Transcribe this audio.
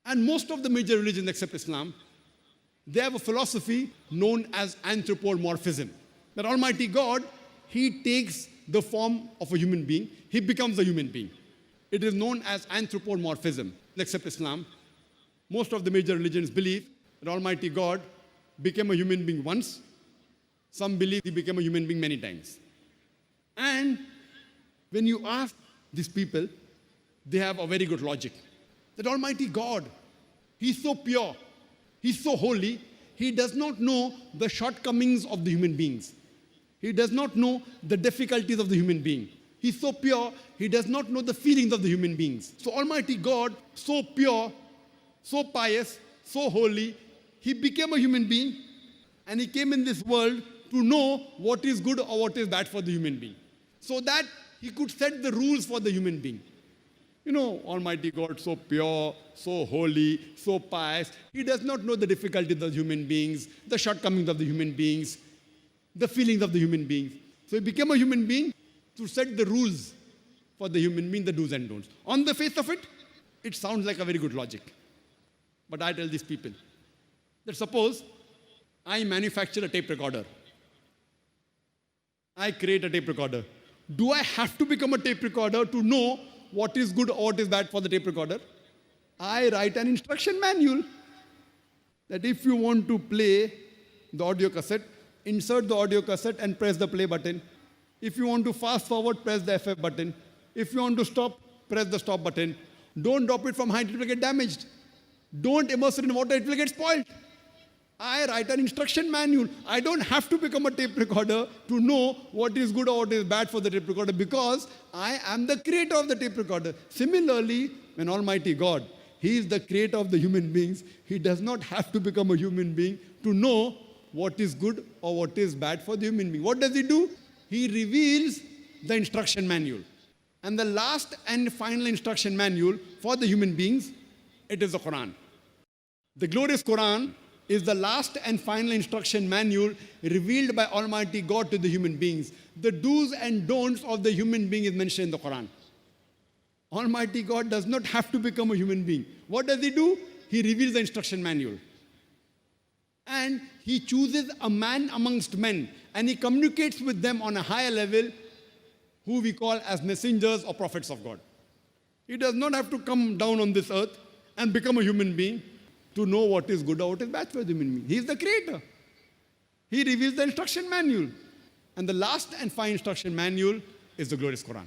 And most of the major religions except Islam, they have a philosophy known as anthropomorphism. That Almighty God, He takes the form of a human being. He becomes a human being. It is known as anthropomorphism, except Islam. Most of the major religions believe that Almighty God became a human being once. Some believe He became a human being many times. And when you ask these people, they have a very good logic. That Almighty God, He's so pure, He's so holy, He does not know the shortcomings of the human beings. He does not know the difficulties of the human being. He's so pure, He does not know the feelings of the human beings. So Almighty God, so pure, so pious, so holy, He became a human being and He came in this world to know what is good or what is bad for the human being, so that He could set the rules for the human being. You know, Almighty God, so pure, so holy, so pious, He does not know the difficulties of the human beings, the shortcomings of the human beings, the feelings of the human beings. So He became a human being to set the rules for the human being, the do's and don'ts. On the face of it, it sounds like a very good logic. But I tell these people that suppose I manufacture a tape recorder. I create a tape recorder. Do I have to become a tape recorder to know what is good or what is bad for the tape recorder? I write an instruction manual that if you want to play the audio cassette, insert the audio cassette and press the play button. If you want to fast forward, press the FF button. If you want to stop, press the stop button. Don't drop it from height, it will get damaged. Don't immerse it in water, it will get spoiled. I write an instruction manual. I don't have to become a tape recorder to know what is good or what is bad for the tape recorder, because I am the creator of the tape recorder. Similarly, when Almighty God, He is the creator of the human beings, He does not have to become a human being to know what is good or what is bad for the human being. What does He do? He reveals the instruction manual. And the last and final instruction manual for the human beings, it is the Quran. The glorious Quran is the last and final instruction manual revealed by Almighty God to the human beings. The do's and don'ts of the human being is mentioned in the Quran. Almighty God does not have to become a human being. What does He do? He reveals the instruction manual. And He chooses a man amongst men, and He communicates with them on a higher level, who we call as messengers or prophets of God. He does not have to come down on this earth and become a human being to know what is good or what is bad for the human being. He is the creator. He reveals the instruction manual. And the last and final instruction manual is the glorious Quran.